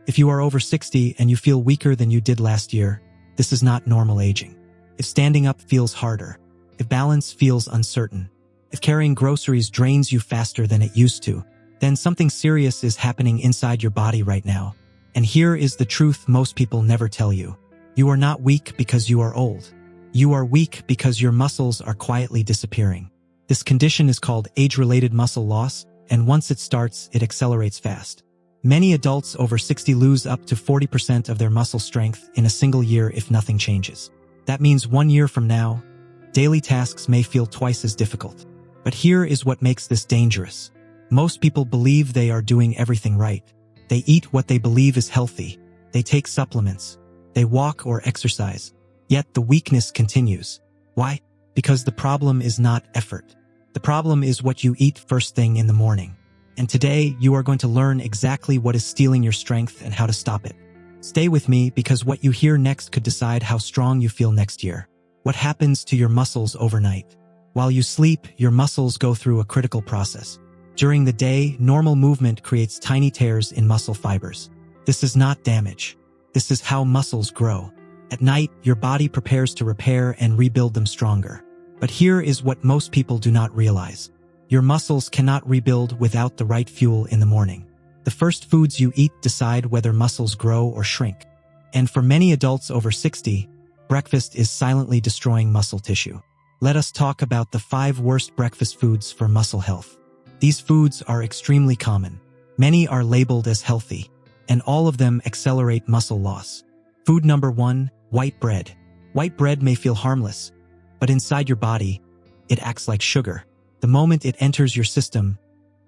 If you are over 60 and you feel weaker than you did last year, this is not normal aging. If standing up feels harder, if balance feels uncertain, if carrying groceries drains you faster than it used to, then something serious is happening inside your body right now. And here is the truth most people never tell you. You are not weak because you are old. You are weak because your muscles are quietly disappearing. This condition is called age-related muscle loss, and once it starts, it accelerates fast. Many adults over 60 lose up to 40% of their muscle strength in a single year if nothing changes. That means 1 year from now, daily tasks may feel twice as difficult. But here is what makes this dangerous. Most people believe they are doing everything right. They eat what they believe is healthy. They take supplements. They walk or exercise. Yet the weakness continues. Why? Because the problem is not effort. The problem is what you eat first thing in the morning. And today, you are going to learn exactly what is stealing your strength and how to stop it. Stay with me because what you hear next could decide how strong you feel next year. What happens to your muscles overnight? While you sleep, your muscles go through a critical process. During the day, normal movement creates tiny tears in muscle fibers. This is not damage. This is how muscles grow. At night, your body prepares to repair and rebuild them stronger. But here is what most people do not realize. Your muscles cannot rebuild without the right fuel in the morning. The first foods you eat decide whether muscles grow or shrink. And for many adults over 60, breakfast is silently destroying muscle tissue. Let us talk about the 5 worst breakfast foods for muscle health. These foods are extremely common. Many are labeled as healthy, and all of them accelerate muscle loss. Food number 1, white bread. White bread may feel harmless, but inside your body, it acts like sugar. The moment it enters your system,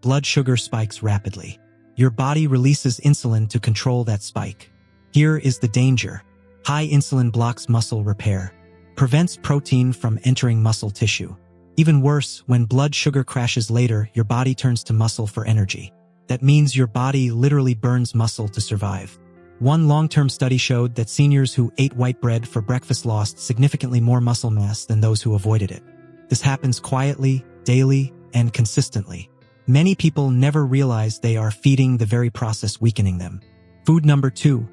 blood sugar spikes rapidly. Your body releases insulin to control that spike. Here is the danger. High insulin blocks muscle repair, prevents protein from entering muscle tissue. Even worse, when blood sugar crashes later, your body turns to muscle for energy. That means your body literally burns muscle to survive. One long-term study showed that seniors who ate white bread for breakfast lost significantly more muscle mass than those who avoided it. This happens quietly, daily, and consistently. Many people never realize they are feeding the very process weakening them. Food number 2,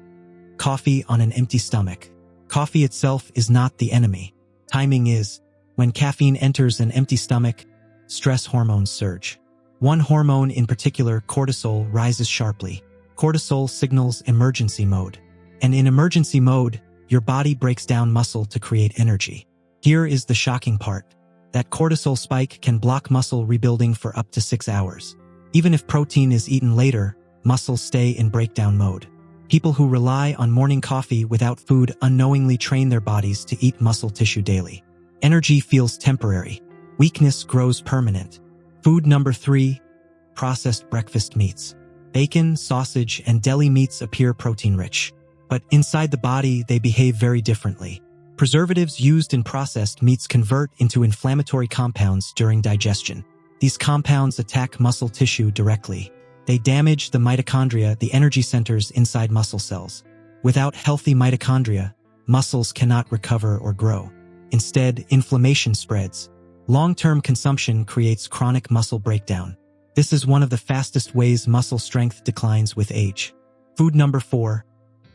coffee on an empty stomach. Coffee itself is not the enemy. Timing is. When caffeine enters an empty stomach, stress hormones surge. One hormone in particular, cortisol, rises sharply. Cortisol signals emergency mode. And in emergency mode, your body breaks down muscle to create energy. Here is the shocking part. That cortisol spike can block muscle rebuilding for up to 6 hours. Even if protein is eaten later, muscles stay in breakdown mode. People who rely on morning coffee without food unknowingly train their bodies to eat muscle tissue daily. Energy feels temporary. Weakness grows permanent. Food number 3, processed breakfast meats. Bacon, sausage, and deli meats appear protein-rich. But inside the body, they behave very differently. Preservatives used in processed meats convert into inflammatory compounds during digestion. These compounds attack muscle tissue directly. They damage the mitochondria, the energy centers inside muscle cells. Without healthy mitochondria, muscles cannot recover or grow. Instead, inflammation spreads. Long-term consumption creates chronic muscle breakdown. This is one of the fastest ways muscle strength declines with age. Food number 4,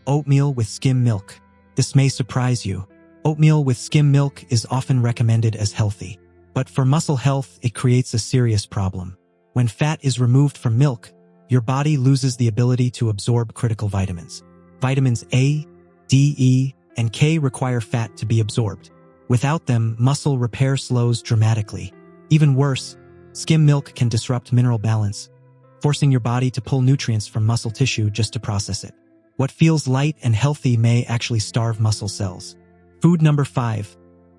oatmeal with skim milk. This may surprise you. Oatmeal with skim milk is often recommended as healthy. But for muscle health, it creates a serious problem. When fat is removed from milk, your body loses the ability to absorb critical vitamins. Vitamins A, D, E, and K require fat to be absorbed. Without them, muscle repair slows dramatically. Even worse, skim milk can disrupt mineral balance, forcing your body to pull nutrients from muscle tissue just to process it. What feels light and healthy may actually starve muscle cells. Food number 5,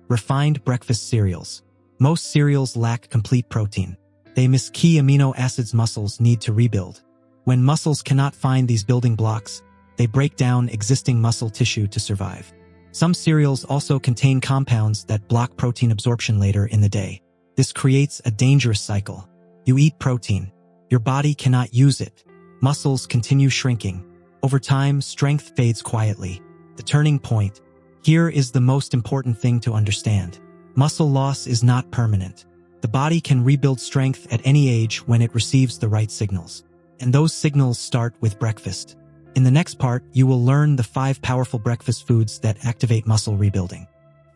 refined breakfast cereals. Most cereals lack complete protein. They miss key amino acids muscles need to rebuild. When muscles cannot find these building blocks, they break down existing muscle tissue to survive. Some cereals also contain compounds that block protein absorption later in the day. This creates a dangerous cycle. You eat protein. Your body cannot use it. Muscles continue shrinking. Over time, strength fades quietly. The turning point. Here is the most important thing to understand. Muscle loss is not permanent. The body can rebuild strength at any age when it receives the right signals. And those signals start with breakfast. In the next part, you will learn the 5 powerful breakfast foods that activate muscle rebuilding.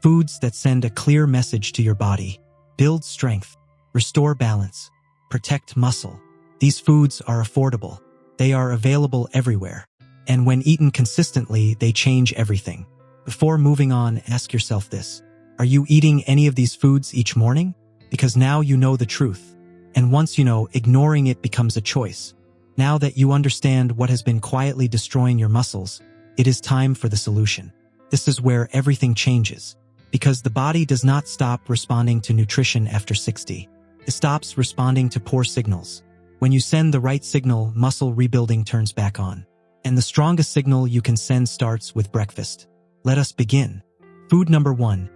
Foods that send a clear message to your body: build strength, restore balance, protect muscle. These foods are affordable. They are available everywhere. And when eaten consistently, they change everything. Before moving on, ask yourself this: are you eating any of these foods each morning? Because now you know the truth. And once you know, ignoring it becomes a choice. Now that you understand what has been quietly destroying your muscles, it is time for the solution. This is where everything changes. Because the body does not stop responding to nutrition after 60. It stops responding to poor signals. When you send the right signal, muscle rebuilding turns back on. And the strongest signal you can send starts with breakfast. Let us begin. Food number 1.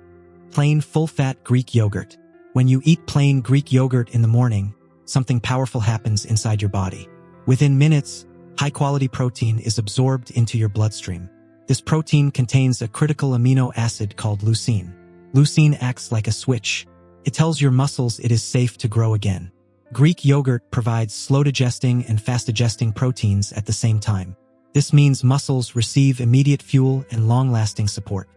Plain full-fat Greek yogurt. When you eat plain Greek yogurt in the morning, something powerful happens inside your body. Within minutes, high-quality protein is absorbed into your bloodstream. This protein contains a critical amino acid called leucine. Leucine acts like a switch. It tells your muscles it is safe to grow again. Greek yogurt provides slow-digesting and fast-digesting proteins at the same time. This means muscles receive immediate fuel and long-lasting support.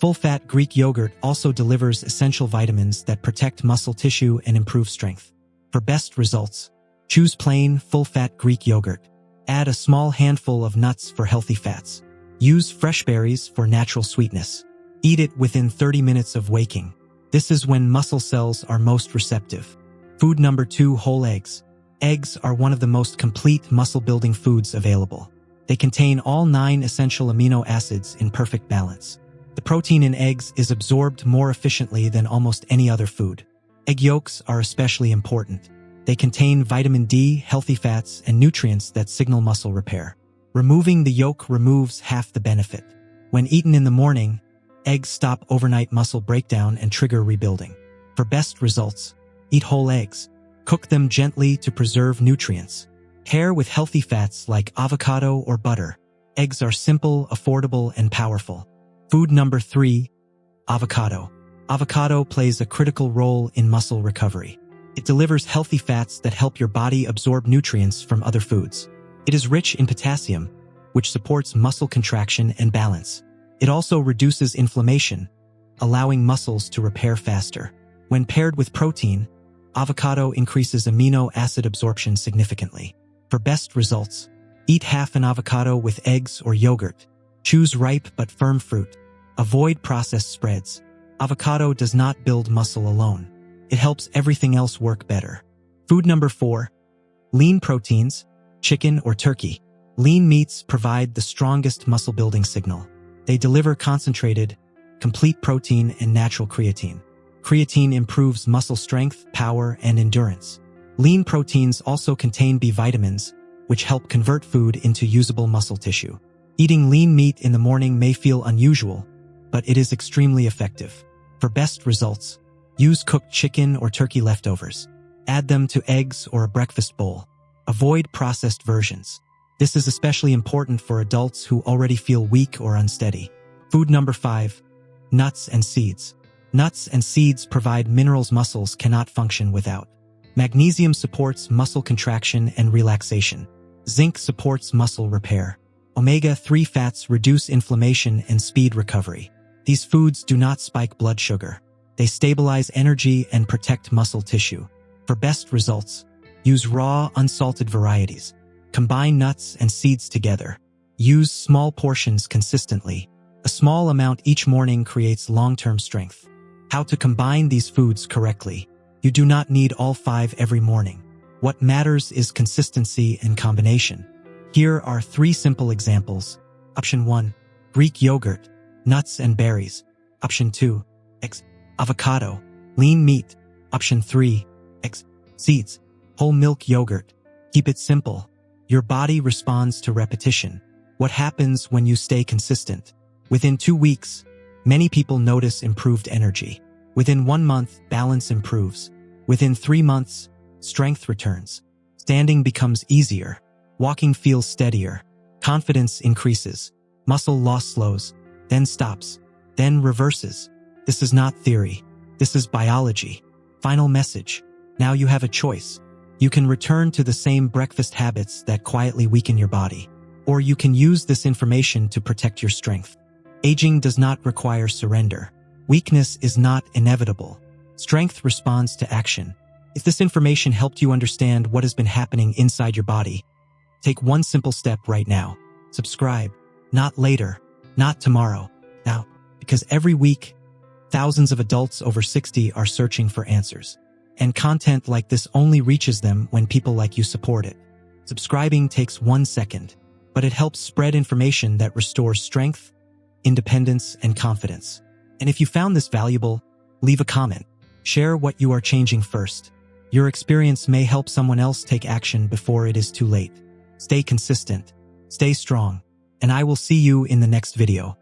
Full-fat Greek yogurt also delivers essential vitamins that protect muscle tissue and improve strength. For best results, choose plain, full-fat Greek yogurt. Add a small handful of nuts for healthy fats. Use fresh berries for natural sweetness. Eat it within 30 minutes of waking. This is when muscle cells are most receptive. Food number 2. Whole eggs. Eggs are one of the most complete muscle-building foods available. They contain all 9 essential amino acids in perfect balance. The protein in eggs is absorbed more efficiently than almost any other food. Egg yolks are especially important. They contain vitamin D, healthy fats, and nutrients that signal muscle repair. Removing the yolk removes half the benefit. When eaten in the morning, eggs stop overnight muscle breakdown and trigger rebuilding. For best results, eat whole eggs. Cook them gently to preserve nutrients. Pair with healthy fats like avocado or butter. Eggs are simple, affordable, and powerful. Food number 3. Avocado. Avocado plays a critical role in muscle recovery. It delivers healthy fats that help your body absorb nutrients from other foods. It is rich in potassium, which supports muscle contraction and balance. It also reduces inflammation, allowing muscles to repair faster. When paired with protein, avocado increases amino acid absorption significantly. For best results, eat half an avocado with eggs or yogurt. Choose ripe but firm fruit. Avoid processed spreads. Avocado does not build muscle alone. It helps everything else work better. Food number 4. Lean proteins, chicken or turkey. Lean meats provide the strongest muscle-building signal. They deliver concentrated, complete protein and natural creatine. Creatine improves muscle strength, power, and endurance. Lean proteins also contain B vitamins, which help convert food into usable muscle tissue. Eating lean meat in the morning may feel unusual, but it is extremely effective. For best results, use cooked chicken or turkey leftovers. Add them to eggs or a breakfast bowl. Avoid processed versions. This is especially important for adults who already feel weak or unsteady. Food number 5. Nuts and seeds. Nuts and seeds provide minerals muscles cannot function without. Magnesium supports muscle contraction and relaxation. Zinc supports muscle repair. Omega-3 fats reduce inflammation and speed recovery. These foods do not spike blood sugar. They stabilize energy and protect muscle tissue. For best results, use raw, unsalted varieties. Combine nuts and seeds together. Use small portions consistently. A small amount each morning creates long-term strength. How to combine these foods correctly. You do not need all 5 every morning. What matters is consistency and combination. Here are 3 simple examples. Option 1. Greek yogurt, nuts and berries. Option 2. Eggs, avocado, lean meat. Option 3. Eggs, seeds, whole milk yogurt. Keep it simple. Your body responds to repetition. What happens when you stay consistent? Within 2 weeks, many people notice improved energy. Within 1 month, balance improves. Within 3 months, strength returns. Standing becomes easier. Walking feels steadier. Confidence increases. Muscle loss slows, then stops, then reverses. This is not theory. This is biology. Final message. Now you have a choice. You can return to the same breakfast habits that quietly weaken your body, Or you can use this information to protect your strength. Aging does not require surrender. Weakness is not inevitable. Strength responds to action. If this information helped you understand what has been happening inside your body, take one simple step right now. Subscribe. Not later. Not tomorrow. Now. Because every week, thousands of adults over 60 are searching for answers. And content like this only reaches them when people like you support it. Subscribing takes 1 second, but it helps spread information that restores strength, independence, and confidence. And if you found this valuable, leave a comment. Share what you are changing first. Your experience may help someone else take action before it is too late. Stay consistent, stay strong, and I will see you in the next video.